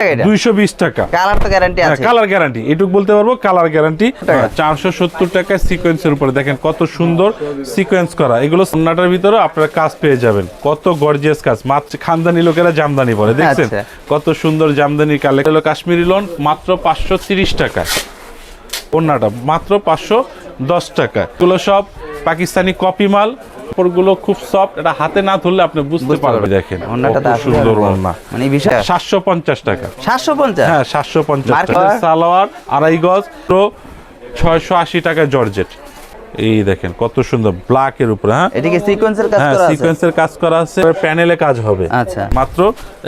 220 টাকা। কালার তো গ্যারান্টি আছে? কালার গ্যারান্টি, এটুকু বলতে পারবো, কালার গ্যারান্টি। 470 টাকা সিকোয়েন্সের উপরে, দেখেন কত সুন্দর সিকোয়েন্স করা। এগুলো সোনাটার ভিতরে আপনারা কাজ পেয়ে যাবেন, কত গর্জিয়াস কাজ। মাত্র খানদানি লোকেরা জামদানি পরে, দেখছেন কত সুন্দর জামদানির কালেকশন। কাশ্মীরি লোন মাত্র 530 টাকা, ওন্নাটা মাত্র 510 টাকা। এগুলো সব পাকিস্তানি কপি মাল, কাপড়গুলো খুব সফট, এটা হাতে না ধরলে আপনি বুঝতে পারবেন। দেখেন কত সুন্দর ওন্না, মানে 750 টাকা। 750? হ্যাঁ 750 টাকা। সালোয়ার 2.5 গজ, 680 টাকা জর্জেট। এই দেখেন কত সুন্দর ব্ল্যাক এর উপরে। হ্যাঁ এদিকে সিকোয়েন্সের কাজ করা আছে? সিকোয়েন্সের কাজ করা আছে, প্যানেলে কাজ হবে। আচ্ছা, মাত্র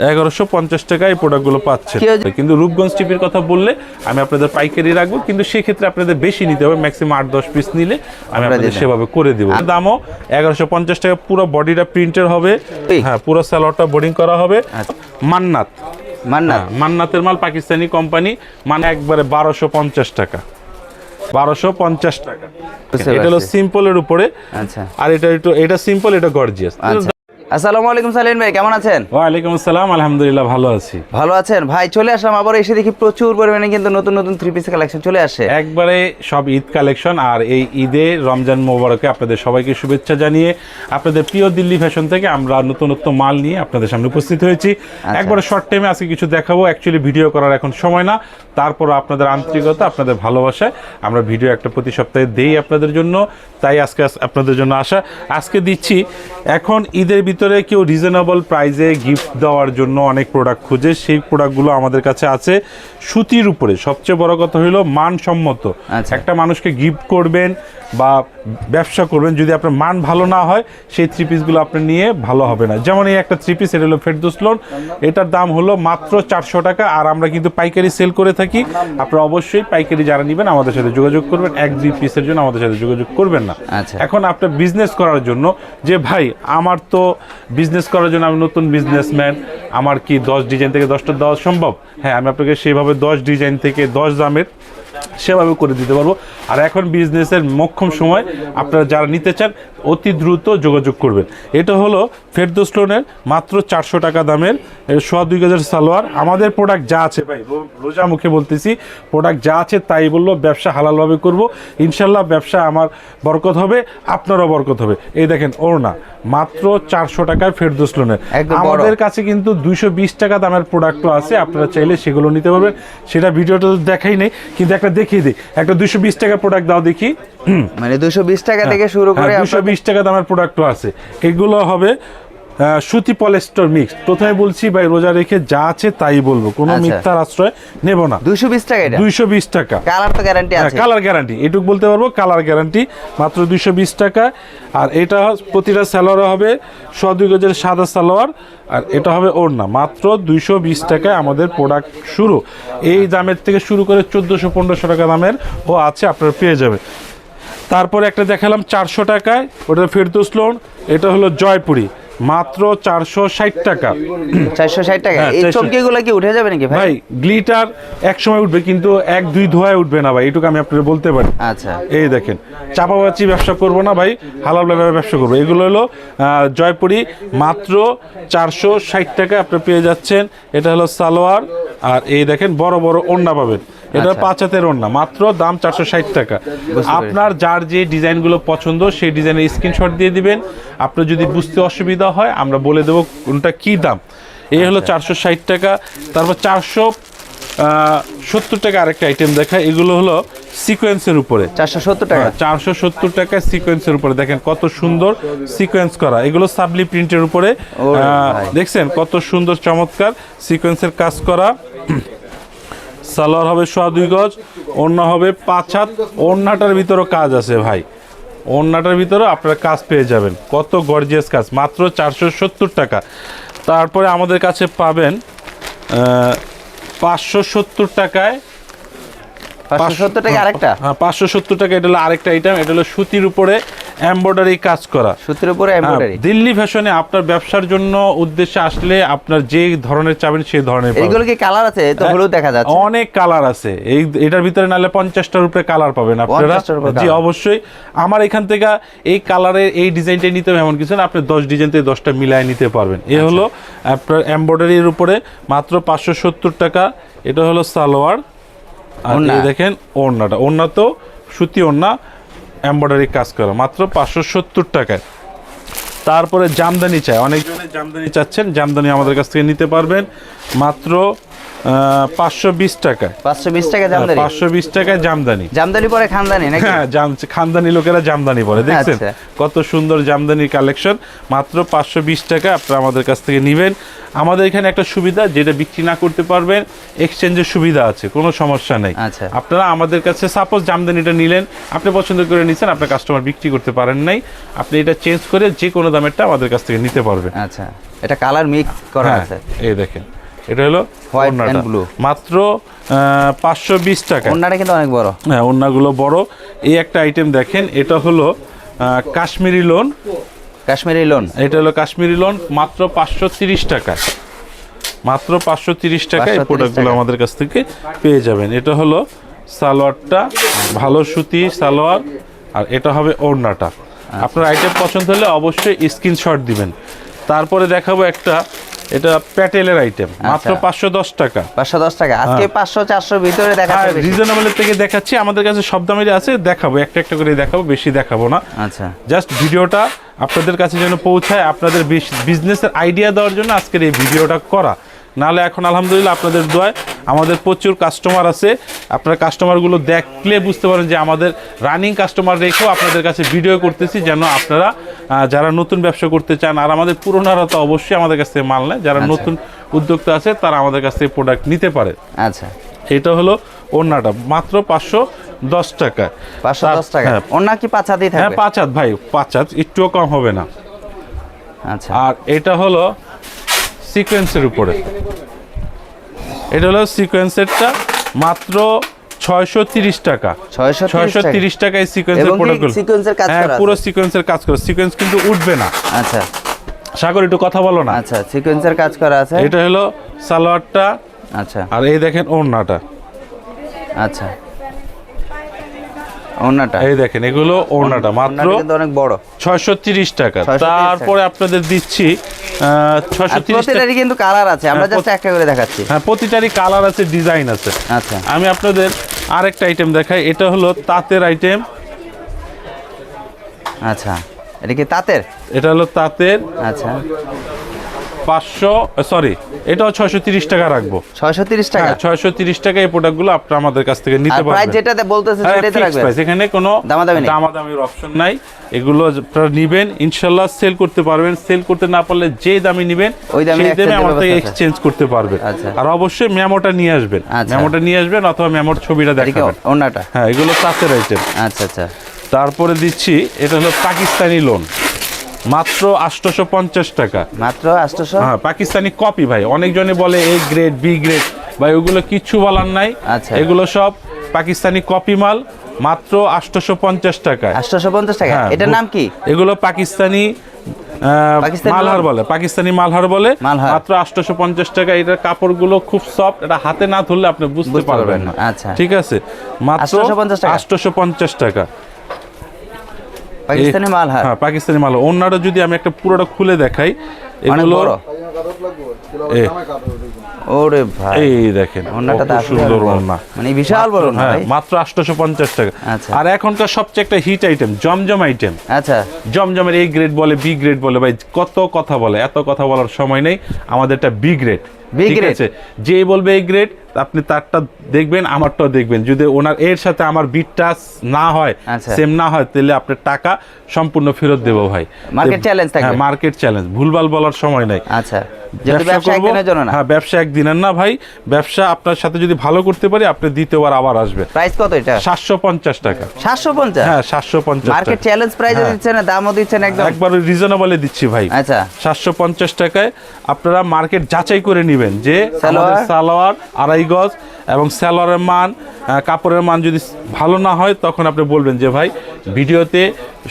1150 টাকায় এই প্রোডাক্টগুলো পাচ্ছেন। কিন্তু রূপগঞ্জ টিপির কথা বললে আমি আপনাদের পাইকারি রাখবো, কিন্তু সেই ক্ষেত্রে আপনাদের বেশি নিতে হবে, ম্যাক্সিমাম 8-10 পিস নিলে আমি আপনাদের সেভাবে করে দিব। দামও 1150 টাকা, পুরো বডিটা প্রিন্টের হবে। হ্যাঁ পুরো সালোয়ারটা বোর্ডিং করা হবে। মান্নাত, মান্নাতের মাল, পাকিস্তানি কোম্পানি, মানে একবারে 1250 টাকা। 1250 টাকা। এটা হলো সিম্পলের উপরে। আচ্ছা, আর এটা সিম্পল, এটা গর্জিয়াস। আসসালামু আলাইকুম সালিম ভাই, কেমন আছেন? ওয়ালাইকুম আসসালাম, আলহামদুলিল্লাহ ভালো আছি। ভালো আছেন ভাই? চলে আসলাম আবার, এসে দেখি প্রচুর পরিমাণে কিন্তু নতুন নতুন 3 পিস কালেকশন চলে আসে একবারে সব ঈদ কালেকশন। আর এই ঈদে রমজান মোবারকে আপনাদের সবাইকে শুভেচ্ছা জানিয়ে আপনাদের প্রিয় দিল্লি ফ্যাশন থেকে আমরা নতুনত্ব মাল নিয়ে আপনাদের সামনে উপস্থিত হয়েছি। একবারে শর্ট টাইমে আজকে কিছু দেখাবো, অ্যাকচুয়ালি ভিডিও করার এখন সময় না, তারপর আপনাদের আন্তরিকতা, আপনাদের ভালোবাসায় আমরা ভিডিও একটা প্রতি সপ্তাহে দেই আপনাদের জন্য, তাই আজকে আপনাদের জন্য আসা। আজকে দিচ্ছি, এখন ঈদের ভিতরে কেউ রিজনেবল প্রাইসে গিফট দেওয়ার জন্য অনেক প্রোডাক্ট খুঁজে, সেই প্রোডাক্টগুলো আমাদের কাছে আছে সুতির উপরে। সবচেয়ে বড় কথা হলো মানসম্মত। একটা মানুষকে গিফট করবেন বা ব্যবসা করবেন, যদি আপনার মান ভালো না হয় সেই 3 পিসগুলো আপনি নিয়ে ভালো হবে না। যেমন এই একটা 3 পিস, এটা হলো ফেরদৌস লোন, এটার দাম হলো মাত্র 400 টাকা। আর আমরা কিন্তু পাইকারি সেল করে থাকি, আপনারা অবশ্যই পাইকারি যারা নেবেন আমাদের সাথে যোগাযোগ করবেন, 1-2 পিসের জন্য আমাদের সাথে যোগাযোগ করবেন না। এখন আপনার বিজনেস করার জন্য, যে ভাই আমার তো বিজনেস করার জন্য, আমি নতুন বিজনেসম্যান, আমার কি 10 ডিজাইন থেকে 10টা দেওয়া সম্ভব? হ্যাঁ, আমি আপনাকে সেভাবে 10 ডিজাইন থেকে 10 দামের সেভাবে করে দিতে পারবো। আর এখন বিজনেসের মোক্ষম সময়, আপনারা যারা নিতে চান অতি দ্রুত যোগাযোগ করবেন। এটা হলো ফেরদৌস লোনের মাত্র 400 টাকা দামের 2.5 গজের সালোয়ার। আমাদের প্রোডাক্ট যা আছে ভাই, রোজা মুখে বলতেছি, প্রোডাক্ট যা আছে তাই বললো, ব্যবসা হালালভাবে করব ইনশাল্লাহ, ব্যবসা আমার বরকত হবে, আপনারও বরকত হবে। এই দেখেন ওড়না মাত্র 400 টাকায় ফেরদৌস লোনের। আমাদের কাছে কিন্তু 220 টাকা দামের প্রোডাক্টও আছে, আপনারা চাইলে সেগুলো নিতে পারবেন। সেটা ভিডিওটা দেখাই নেই, কিন্তু একটা দেখিয়ে দিই, একটা 220 টাকা প্রোডাক্ট দাও দেখি। মানে 220 টাকা থেকে শুরু করে 220 টাকা দামের প্রোডাক্টও আছে। এগুলো হবে সুতি পলিস্টার মিক্স। প্রথমে বলছি ভাই, রোজা রেখে যা আছে তাই বলবো, কোনো মিথ্যার আশ্রয় নেব না। 220 টাকা এটা? 220 টাকা। কালার তো গ্যারান্টি আছে? কালার গ্যারান্টি, এটুকু বলতে পারবো, কালার গ্যারান্টি। মাত্র 220 টাকা। আর এটা প্রতিটা সালোয়ার হবে 2.5 গজের সাদা সালোয়ার, আর এটা হবে ওড়না। মাত্র 220 টাকায় আমাদের প্রোডাক্ট শুরু। এই দামের থেকে শুরু করে 1400-1500 টাকা দামের ও আছে, আপনারা পেয়ে যাবেন। তারপরে একটা দেখালাম 400 টাকায়, ওটা ফেরদৌস লোন, এটা হলো জয়পুরি, মাত্র 460 টাকা। 460 টাকা। এই চমকিগুলো কি উঠে যাবে নাকি ভাই? গ্লিটার এক সময় উঠবে, কিন্তু 1-2 ধোয়ায় উঠবে না ভাই, এটুকু আমি আপনাদের বলতে পারি। আচ্ছা, এই দেখেন, চাপাবাচি ব্যবসা করবো না ভাই, হালালভাবে ব্যবসা করবো। এগুলো হলো জয়পুরি, মাত্র 460 টাকা আপনারা পেয়ে যাচ্ছেন। এটা হলো সালোয়ার, আর এই দেখেন বড় বড় ওড়না পাবেন, এটা 5 হাতের ওড়না, মাত্র দাম 460 টাকা। আপনার যার যে ডিজাইনগুলো পছন্দ সেই ডিজাইনের স্ক্রিনশট দিয়ে দিবেন। আপনার যদি বুঝতে অসুবিধা হয় আমরা বলে দেবো কোনটা কি দাম। এই হলো 460 টাকা। তারপর 470 টাকা আরেকটা আইটেম দেখা, এগুলো হলো সিকোয়েন্সের উপরে। 470 টাকা? 470 টাকা সিকোয়েন্সের উপরে, দেখেন কত সুন্দর সিকোয়েন্স করা। এগুলো সাবলি প্রিন্টের উপরে, দেখছেন কত সুন্দর চমৎকার সিকোয়েন্সের কাজ করা। সালোয়ার হবে 2.5 গজ, ওড়না হবে 5 হাত। ওড়নাটার ভিতরেও কাজ আছে ভাই, ওড়নাটার ভিতরেও আপনারা কাজ পেয়ে যাবেন, কত গর্জিয়াস কাজ। মাত্র 470 টাকা। তারপরে আমাদের কাছে পাবেন 570 টাকায়। 570 টাকা আরেকটা? হ্যাঁ 570 টাকা। এটা হলো আরেকটা আইটেম, এটা হলো সুতির উপরে এমব্রয়ডারি কাজ করা। সুতির উপরে এমব্রয়ডারি। দিল্লি ফ্যাশনে আপনার ব্যবসার জন্য উদ্দেশ্যে আসলে আপনার যে ধরনের চাবেন সেই ধরনের পাবেন। এইগুলো কি কালার আছে? তো হলুদ দেখা যাচ্ছে। অনেক কালার আছে, এটার ভিতরে নালে 50টার উপরে কালার পাবেন আপনারা। 50টার উপরে জি colour। অবশ্যই। আমার এখান থেকে এই কালারের এই ডিজাইনটা নিতে হবে এমন কিছু না, আপনি 10 ডিজাইন থেকে 10টা মিলায় নিতে পারবেন। এ হলো আপনার এমব্রয়ডারির উপরে মাত্র 570 টাকা। এটা হলো সালোয়ার, আর এই দেখেন ওড়নাটা, ওড়না তো সুতি ওড়না এমব্রয়ডারি কাজ করা, মাত্র 570 টাকায়। তারপরে জামদানি চাই, অনেকজনে জামদানি চাচ্ছেন, জামদানি আমাদের কাছ থেকে নিতে পারবেন মাত্র 520 টাকায়। 520 টাকা জামদানি। 520 টাকায় জামদানি। জামদানি পরে খানদানি নাকি? হ্যাঁ, খানদানি লোকেরা জামদানি বলে, দেখছেন আচ্ছা। কত সুন্দর জামদানি কালেকশন। মাত্র 520 টাকা আপনারা আমাদের কাছ থেকে নেবেন। আমাদের এখানে একটা সুবিধা, যেটা বিক্রি না করতে পারবেন এক্সচেঞ্জের সুবিধা আছে, কোনো সমস্যা নেই। আচ্ছা। আপনারা আমাদের কাছে সাপোজ জামদানিটা নিলেন, আপনি পছন্দ করে নিছেন, আপনার কাস্টমার বিক্রি করতে পারেন নাই, আপনি এটা চেঞ্জ করে যে কোনো দামেরটা আমাদের কাছ থেকে নিতে পারবেন। আচ্ছা, এটা কালার মিক্স করা হ্যাঁ, আছে। এই দেখেন, এটা হলো হোয়াইট ওড়নাটা, এন্ড ব্লু, মাত্র 520 টাকা। ওড়নাটা কিন্তু অনেক বড়। হ্যাঁ, ওড়নাগুলো বড়। এই একটা আইটেম দেখেন, এটা হলো কাশ্মীরি লোন। কাশ্মীরি লোন, এটা হলো কাশ্মীরি লোন, মাত্র 530 টাকা। মাত্র 530 টাকায় এই 530 প্রোডাক্টগুলো টাকা। আমাদের কাছ থেকে পেয়ে যাবেন। এটা হলো সালোয়ারটা, ভালো সুতি সালোয়ার, আর এটা হবে ওড়নাটা। আপনার আইটেম পছন্দ হলে অবশ্যই স্ক্রিনশট দিবেন। তারপরে দেখাবো একটা, এটা প্যাটেলের আইটেম, মাত্র 510 টাকা। 510 টাকা। আজকে 500-400 ভিতরে দেখাচ্ছে বেশি। রিজনেবলের থেকে দেখাচ্ছি, আমাদের কাছে সব দামেরই আছে, দেখাবো একটা একটা করে দেখাবো, বেশি দেখাবো না। আচ্ছা, জাস্ট ভিডিওটা আপনাদের কাছে যেন পৌঁছায়, আপনাদের বিজনেসের আইডিয়া দেওয়ার জন্য আজকের এই ভিডিওটা করা। নাহলে এখন আলহামদুলিল্লাহ আপনাদের দোয়ায় আমাদের প্রচুর কাস্টমার আছে। আপনার কাস্টমারগুলো দেখলে বুঝতে পারেন যে আমাদের রানিং কাস্টমার রেখেও আপনাদের কাছে ভিডিও করতেছি, যেন আপনারা যারা নতুন ব্যবসা করতে চান, আর আমাদের পুরোনারা তো অবশ্যই আমাদের কাছ থেকে মাল নেয়, যারা নতুন উদ্যোক্তা আছে তারা আমাদের কাছ থেকে প্রোডাক্ট নিতে পারে। আচ্ছা, এটা হলো ওড়নাটা, মাত্র 510 টাকা। 510 টাকা। হ্যাঁ, ওড়না কি 5 হাতই হ্যাঁ, থাকবে? 5 হাত ভাই, 5 হাত, একটুও কম হবে না। আচ্ছা, আর এটা হলো সিকোয়েন্সের উপরে, এটা হলো সিকোয়েন্সেরটা, মাত্র 630 টাকা। 630 টাকায় সিকোয়েন্সের প্রোডাক্টগুলো। সিকোয়েন্সের কাজ হ্যাঁ, করা পুরো আছে। সিকোয়েন্সের কাজ করা, সিকোয়েন্স কিন্তু উঠবে না। আচ্ছা, সাগর একটু কথা বলো না। আচ্ছা, সিকোয়েন্সের কাজ করা আছে। এটা হলো সালোয়ারটা, আচ্ছা, আর এই দেখেন ওড়নাটা। আচ্ছা, ওড়নাটা, এই দেখেন, এগুলো ওড়নাটা, মাত্র ওড়নাটা কিন্তু অনেক বড়। 630 টাকা। 630 টাকা। তারপরে আপনাদের দিচ্ছি 630 টাকা। প্রতিটারই কিন্তু কালার আছে, আমরা হ্যাঁ, জাস্ট একটা করে দেখাচ্ছি। হ্যাঁ, প্রতিটারই কালার আছে, ডিজাইন আছে। আচ্ছা, আমি আপনাদের আরেকটা আইটেম দেখাই, এটা হলো তাঁতের আইটেম। আচ্ছা, এটা কি তাঁতের? এটা হলো তাঁতের, আচ্ছা, এটাও 630 টাকা রাখবো। 630 টাকা। হ্যাঁ, 630 টাকা এই প্রোডাক্টগুলো আপনারা আমাদের কাছ থেকে নিতে আর প্রাইস পারবেন। যেটাতে বলতেছে হ্যাঁ, সেটাই তো fixed রাখবেন। price, এখানে কোনো দামাদামি নেই। দামাদামির অপশন নাই। এগুলো আপনারা নিবেন, ইনশাল্লাহ সেল করতে পারবেন। সেল করতে না পারলে যে দামে নিবেন ওই দামে সেই দামে exchange আমার থেকে ব্যবস্থা আছে। এক্সচেঞ্জ করতে পারবেন। আচ্ছা। আর অবশ্যই মেমোটা নিয়ে আসবেন, আচ্ছা। মেমোটা নিয়ে আসবেন, অথবা মেমোর ছবিটা এটা কি দেখাবেন। ওড়নাটা? হ্যাঁ, এগুলো তাঁতের আইটেম। আচ্ছা, আচ্ছা, তারপরে দিচ্ছি, এটা হলো পাকিস্তানি লোন, মাত্র 850 টাকা। মাত্র 800। হ্যাঁ, পাকিস্তানি কপি ভাই, অনেকজনে বলে এ গ্রেড বি গ্রেড, ভাই ওগুলো কিচ্ছু বলার নাই। আচ্ছা। এগুলো সব পাকিস্তানি কপি মাল, মাত্র 850 টাকায়। 850 টাকা। হ্যাঁ, এটার নাম কি? এগুলো পাকিস্তানি পাকিস্তানি মালহার বলে, পাকিস্তানি মালহার বলে, মালহার। মাত্র 850 টাকা। এটার কাপড়গুলো খুব সফট, এটা হাতে না ধরলে আপনি বুঝতে পারবেন না। আচ্ছা। ঠিক আছে, মাত্র 850 টাকা। 850 টাকা। পাকিস্তানি মালহার। হ্যাঁ, পাকিস্তানি মাল। ওড়নাটা যদি আমি একটা পুরোটা খুলে দেখাই, অনেক এগুলো বড়। এ, ওরে ভাই, এই দেখেন ওড়নাটা কত তো আসলে সুন্দর বড়। ওড়না, মানে বিশাল বড় না হ্যাঁ, ভাই? মাত্র 850 টাকা। আচ্ছা। আর এখনকার সবচেয়ে একটা হিট আইটেম জমজম আইটেম। আচ্ছা, জমজমের এই গ্রেড বলে, বি গ্রেড বলে, ভাই কত কথা বলে, এত কথা বলার সময় নেই। আমাদেরটা বি গ্রেড। B ঠিক grade। আছে, যে বলবে এই গ্রেড, আপনি তারটা দেখবেন, আমারটাও দেখবেন। যদি ওনার এর সাথে আমার বিটটা না হয়, আচ্ছা। সেম না হয়, তাহলে আপনার টাকা সম্পূর্ণ ফেরত দেবো ভাই। মার্কেট চ্যালেঞ্জ থাকবে। হ্যাঁ, মার্কেট চ্যালেঞ্জ, ভুলভাল বলার সময় নাই। আচ্ছা, যেহেতু ব্যবসা করবো। একদিনের জন্য না। হ্যাঁ, ব্যবসা একদিনের না ভাই, ব্যবসা আপনার সাথে যদি ভালো করতে পারি, আপনি দ্বিতীয়বার আবার আসবেন। প্রাইস কত এটা? 750 টাকা। 750? হ্যাঁ, 750 মার্কেট টাকা। চ্যালেঞ্জ প্রাইসে হ্যাঁ। দিচ্ছেন না, দামও দিচ্ছেন একদম? একবার রিজনেবলে দিচ্ছি ভাই। আচ্ছা, 750 টাকায় আপনারা মার্কেট যাচাই করে নেবেন যে সালোয়ার? আমাদের সালোয়ার 2.5 গজ এবং সালোয়ারের মান কাপড়ের মান যদি ভালো না হয় তখন আপনি বলবেন যে ভাই ভিডিওতে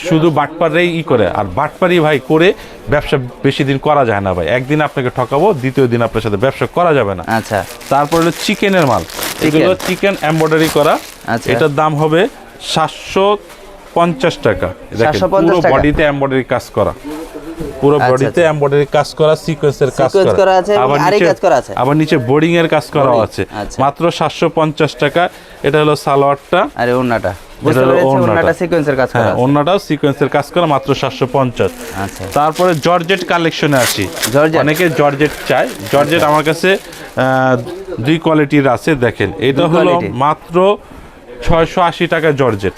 শুধু বাটপারেই করে, আর বাটপারি ভাই করে ব্যবসা বেশি দিন করা যায় না ভাই। একদিন আপনাকে ঠকাবো, দ্বিতীয় দিন আপনার সাথে ব্যবসা করা যাবে না। আচ্ছা, তারপর হলো চিকেনের মাল, এগুলো চিকেন এমব্রয়ডারি করা। আচ্ছা, এটার দাম হবে 750 টাকা। দেখেন 750 পুরো টাকা। বডিতে এমব্রয়ডারি কাজ করা, পুরো বডিতে এমব্রয়ডারি কাজ করা, সিকোয়েন্সের কাজ Sequence করা আছে এবং আরি কাজ করা আছে। আবার নিচে বোর্ডিং এর কাজ করা আছে। আচ্ছা। মাত্র 750 টাকা। এটা হলো সালোয়ারটা, আরে ওন্নাটা বুঝতে পেরেছি, ওন্নাটা সিকোয়েন্সের কাজ করা হ্যাঁ আছে। ওন্নাটাও সিকোয়েন্সের কাজ করা, মাত্র 750। আচ্ছা, তারপরে জর্জেট কালেকশনে আসি। জর্জেট। অনেকে জর্জেট চায়, জর্জেট আমার কাছে দুই কোয়ালিটির আছে। দেখেন এটা হলো quality। মাত্র 680 টাকা জর্জেট।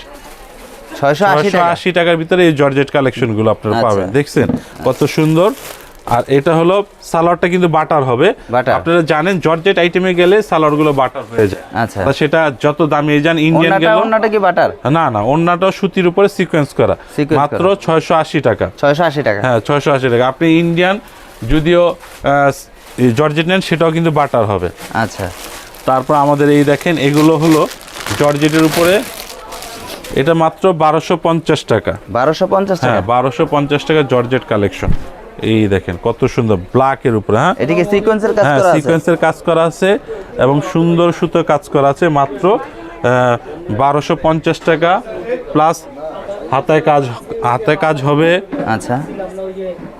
680 টাকা। 680 টাকার ভিতরে এই জর্জেট কালেকশনগুলো আপনারা আচ্ছা। পাবেন। দেখছেন কত সুন্দর। আর এটা হলো সালোয়ারটা কিন্তু বাটার হবে। বাটার। আপনারা জানেন জর্জেট আইটেমে গেলে সালোয়ারগুলো বাটার হয়ে যায়। আচ্ছা, তা সেটা যত দামি যান, ইন্ডিয়ান গেল ওন্নাটা কি বাটার? না না, অন্যটা সুতির উপরে সিকোয়েন্স করা, Sequence মাত্র 680 টাকা। 680 টাকা। হ্যাঁ 680 টাকা। আপনি ইন্ডিয়ান যদিও জর্জেট নেন সেটাও কিন্তু বাটার হবে। আচ্ছা, তারপর আমাদের এই দেখেন এগুলো হলো জর্জেটের উপরে, এটা মাত্র 1250 টাকা। 1250 টাকা। হ্যাঁ 1250 টাকা জর্জেট কালেকশন। এই দেখেন কত সুন্দর ব্ল্যাকের উপরে। হ্যাঁ এটা কি সিকোয়েন্সের কাজ হ্যাঁ করা আছে? সিকোয়েন্সের কাজ করা আছে এবং সুন্দর সুতোর কাজ করা আছে, মাত্র 1250 টাকা। প্লাস হাতে কাজ হবে। আচ্ছা,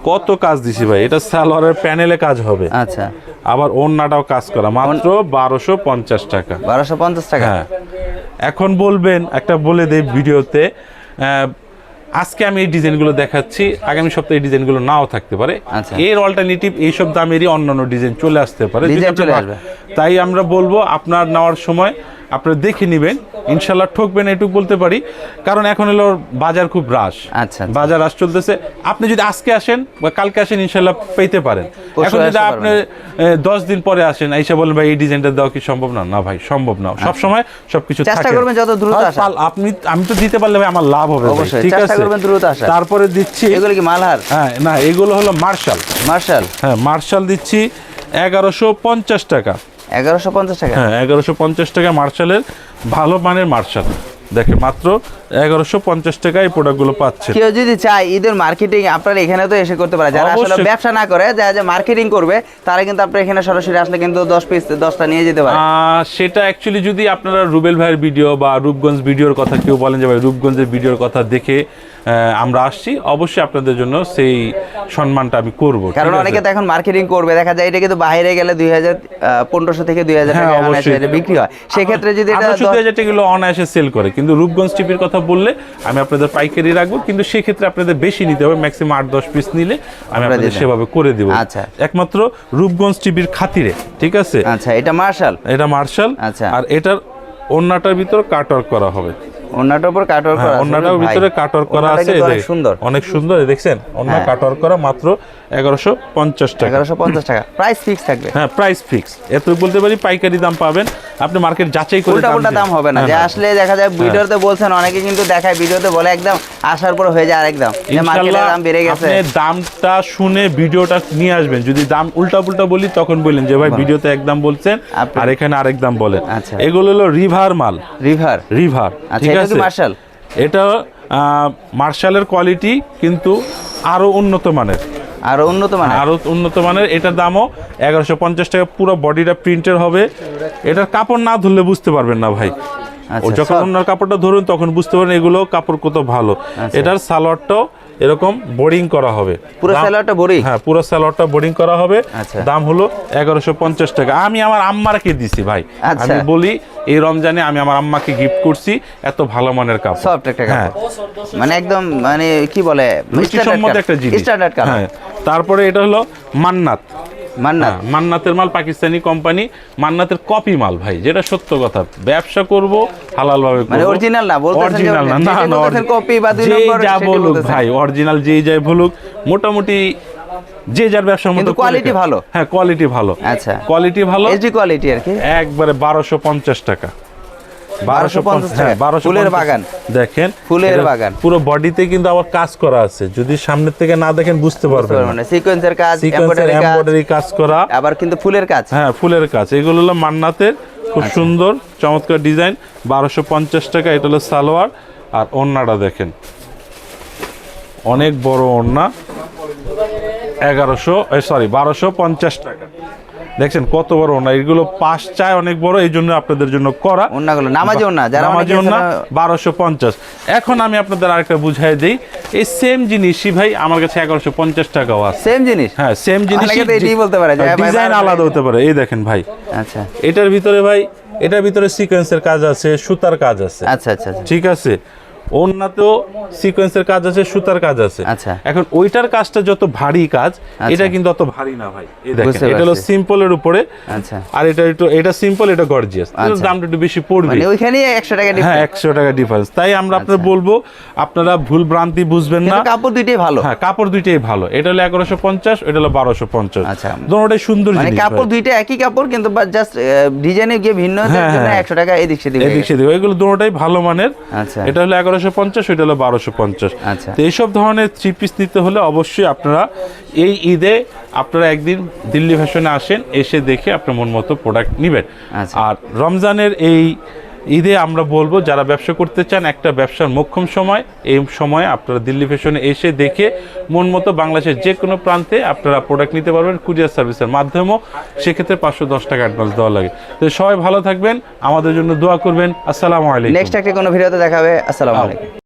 কত কাজ দিছি ভাই, এটা সালোয়ারের প্যানেলে কাজ হবে। আচ্ছা, আবার ওড়নাটাও কাজ করা, মাত্র 1250 টাকা। 1250 টাকা। হ্যাঁ এখন বলবেন, একটা বলে দেই ভিডিওতে, আজকে আমি এই ডিজাইনগুলো দেখাচ্ছি, আগামী সপ্তাহে এই ডিজাইনগুলো নাও থাকতে পারে। আচ্ছা। এর অল্টারনেটিভ এইসব দামেরই অন্যান্য ডিজাইন চলে আসতে পারে। ডিজাইন যদি আপনি চলে আসবে। তাই আমরা বলবো আপনার নেওয়ার সময় আপনারা দেখে নেবেন, ইনশাল্লাহ ঠকবেন এটুকু বলতে পারি। কারণ এখন হলো বাজার খুব রাশ, আচ্ছা, বাজার রাশ চলতেছে। আপনি যদি আজকে আসেন বা কালকে আসেন ইনশাল্লাহ পেতে পারেন। পরশু এখন যদি আসতে আপনি 10 দিন পরে আসেন এসে বলেন ভাই এই ডিজাইনটা দেওয়া কি সম্ভব না? না ভাই সম্ভব না, সব সময় সবকিছু চেষ্টা থাকে। করবেন যত দ্রুত আর আসা। আমি তো দিতে পারলে ভাই আমার লাভ হবে ভাই, অবশ্যই ঠিক চেষ্টা আছে। করবেন দ্রুত আসা। তারপরে দিচ্ছি এগুলো কি মালহার? হ্যাঁ না, এগুলো হলো মার্শাল। মার্শাল। হ্যাঁ মার্শাল দিচ্ছি 1150 টাকা। 1150 টাকা। হ্যাঁ 1150 টাকা মার্শালের, ভালো মানের মার্শাল। দেখেন মাত্র 1150 টাকায় এই প্রোডাক্টগুলো পাচ্ছে। কেউ যদি চায় ঈদের মার্কেটিং আপনারা এখানে তো এসে করতে পারে, যারা আসলে অবশ্যই। ব্যবসা না করে, যারা মার্কেটিং করবে তারা কিন্তু আপনারা এখানে সরাসরি আসলে কিন্তু 10 পিস 10টা নিয়ে যেতে পারে। সেটা অ্যাকচুয়ালি যদি আপনারা রুবেল ভাইয়ের ভিডিও বা রূপগঞ্জ ভিডিওর কথা কেউ বলেন যে ভাই রূপগঞ্জের ভিডিওর কথা দেখে আমরা আসছি, অবশ্যই আপনাদের জন্য সেই সম্মানটা আমি করব। কারণ অনেকে তো এখন মার্কেটিং করবে, দেখা যায় এটা কিন্তু বাইরে গেলে 1500 থেকে 2000 হ্যাঁ, টাকা অবশ্যই। অনায়াসে বিক্রি হয়। সেক্ষেত্রে যদি এটা 2000 টাকা অনায়াসে সেল করে, কিন্তু রূপগঞ্জ টিভির কথা বললে আমি আপনাদের পাইকারি রাখবো, কিন্তু সেক্ষেত্রে আপনাদের বেশি নিতে হবে, ম্যাক্সিমাম 8-10 পিস নিলে আমি আপনাদের দিবেন। সেভাবে করে দেবো। আচ্ছা। একমাত্র রূপগঞ্জ টিভির খাতিরে, ঠিক আছে। আচ্ছা, এটা মার্শাল। এটা মার্শাল। আচ্ছা। আর এটার ওন্নাটার ভিতর কাটওয়ার্ক করা হবে। ওন্নাটার উপর কাটওয়ার্ক করা আছে। ওন্নাটার ভিতরে কাটওয়ার্ক করা ওন্নাটা আছে, কিন্তু অনেক সুন্দর। অনেক সুন্দর। দেখছেন ওন্না হ্যাঁ। কাটওয়ার্ক করা, মাত্র 1150 টাকা। 1150 টাকা প্রাইস ফিক্স থাকবে। হ্যাঁ প্রাইস ফিক্স, এত বলতে পারি পাইকারি দাম পাবেন। আপনি মার্কেট যাচাই করে উল্টা উল্টা দাম হবে না, যে আসলে দেখা যায় ভিডিওতে বলছেন, অনেকে কিন্তু দেখায় ভিডিওতে বলে একদম, আসার পর হয়ে যায় আরেকদম, যে মার্কেটের দাম বেড়ে গেছে। আপনি দামটা শুনে ভিডিওটা নিয়ে আসবেন। যদি দাম উল্টা পুল্টা বলি তখন বললেন যে ভাই ভিডিওতে একদম বলছেন আর এখানে আরেক দাম বলেন। আচ্ছা। এগুলো হলো রিভার মাল। রিভার। রিভার, আচ্ছা, ঠিক এটা আছে। কি মার্শাল? এটা মার্শালের কোয়ালিটি কিন্তু আরো উন্নত মানের। আরো উন্নত মানের। আরো উন্নত মানের। এটার দামও 1150 টাকা। পুরো বডিটা প্রিন্টের হবে। এটার কাপড় না ধরলে বুঝতে পারবেন না ভাই। আচ্ছা, যখন ওনার কাপড়টা ধরুন তখন বুঝতে পারেন এগুলো কাপড় কত ভালো। এটার সালোয়ারটাও এরকম বোর্ডিং করা হবে। পুরো সালোয়ারটা বোরিং? হ্যাঁ পুরো সালোয়ারটা বোর্ডিং করা হবে। আচ্ছা। দাম হলো 1150 টাকা। আমি আমার আম্মাকে দিছি ভাই। আচ্ছা। আমি বলি এই রমজানে আমি আমার আম্মাকে গিফট করছি এত ভালো মানের কাপড়। সফট একটা হ্যাঁ। কাপড়, মানে একদম, মানে কি বলে, রুচিসম্মত একটা জিনিস। Standard colour. হ্যাঁ। তারপরে এটা হলো মান্নাত। মান্নাত। হ্যাঁ, মান্নাতের মাল পাকিস্তানি কোম্পানি, মান্নাতের কপি মাল ভাই, যেটা সত্য কথা। ব্যবসা করব হালাল ভাবে করব, মানে অরিজিনাল না, বলতেছেন যে অরিজিনাল না, না না, কপি বা দুই যে নম্বর যা সেটা বলুক বলতেছেন। ভাই, অরিজিনাল যেই যাই বলুক, মোটামুটি যে যার ব্যবসার মতো কিন্তু করে কোয়ালিটি খায়। ভালো। হ্যাঁ কোয়ালিটি ভালো। আচ্ছা, কোয়ালিটি ভালো, এইচডি কোয়ালিটি আর কি। একবারে 1250 টাকা। 1250 টাকা। হ্যাঁ, 1250 ফুলের বাগান। দেখেন ফুলের এটা বাগান। পুরো বডিতে কিন্তু আবার কাজ করা আছে, যদি সামনের থেকে না দেখেন বুঝতে পারবেন না। মানে সিকোয়েন্সের কাজ, সিকোয়েন্সের এমব্রয়ডারি কাজ, এমব্রয়ডারি কাজ করা, আবার কিন্তু ফুলের কাজ। হ্যাঁ ফুলের কাজ। এগুলো হলো মান্নাতের খুব সুন্দর চমৎকার ডিজাইন, 1250 টাকা। এটা হলো সালোয়ার, আর ওড়নাটা দেখেন অনেক বড় ওড়না, 1250 টাকা। দেখছেন কত বড় ওড়না, এগুলো পাশ চায় অনেক বড়, এই জন্য আপনাদের জন্য করা ওড়নাগুলো নামাজি ওড়না, যারা নামাজি ওড়না 1250। এখন আমি আপনাদের আরেকটা বুঝাই দিই, এই সেম জিনিসই ভাই আমার কাছে 1150 টাকাও আছে। সেম জিনিস? হ্যাঁ সেম জিনিস, অনেকে তো এটাই বলতে পারে যে ডিজাইন আলাদা হতে পারে। এই দেখেন ভাই, আচ্ছা এটার ভিতরে ভাই, এটার ভিতরে সিকোয়েন্সের কাজ আছে, সুতার কাজ আছে। আচ্ছা আচ্ছা আচ্ছা। ঠিক আছে, ওড়নাতেও সিকোয়েন্সের কাজ আছে, সুতার কাজ আছে। আচ্ছা। এখন ওইটার কাজটা যত ভারী কাজ, এটা কিন্তু অত ভারী না ভাই। এই দেখেন, এটা হলো সিম্পলের উপরে। আচ্ছা। আর এটা সিম্পল, এটা গর্জিয়াস, দামটা একটু বেশি পড়বে। মানে ওইখানেই 100 টাকা ডিফারেন্স। হ্যাঁ 100 টাকা ডিফারেন্স। তাই আমরা আপনাদের বলবো, আপনারা ভুল ভ্রান্তি বুঝবেন না। কাপড় দুইটাই ভালো। হ্যাঁ কাপড় দুইটাই ভালো। এটা হলো 1150, এটা হলো 1250। আচ্ছা। দুটোটাই সুন্দর মানে জিনিস। কাপড় দুইটা একই কাপড়, কিন্তু জাস্ট ডিজাইনে গিয়ে ভিন্ন জন্য 100 টাকা এদিক সেদিক। এদিক সেদিক, এগুলো দুটোটাই ভালো মানের। আচ্ছা। এটা হলো 1150, এটা হলো 1250। আচ্ছা। তো এইসব ধরনের থ্রি পিস নিতে হলে অবশ্যই আপনারা এই ঈদে আপনারা একদিন দিল্লি ফ্যাশনে আসেন, এসে দেখে আপনার মন মতো প্রোডাক্ট নেবেন। আচ্ছা। আর রমজানের এই ঈদে আমরা বলবো, যারা ব্যবসা করতে চান, একটা ব্যবসার মোক্ষম সময়, এই সময়ে আপনারা দিল্লি ফ্যাশনে এসে দেখে মন মতো বাংলাদেশের যে কোনো প্রান্তে আপনারা প্রোডাক্ট নিতে পারবেন কুরিয়ার সার্ভিসের মাধ্যমেও। সেক্ষেত্রে 510 টাকা অ্যাডভান্স দেওয়া লাগে। তো সবাই ভালো থাকবেন, আমাদের জন্য দোয়া করবেন। আসসালামু আলাইকুম। নেক্সট একটা কোনো ভিডিওতে দেখাবে। আসসালামু আলাইকুম।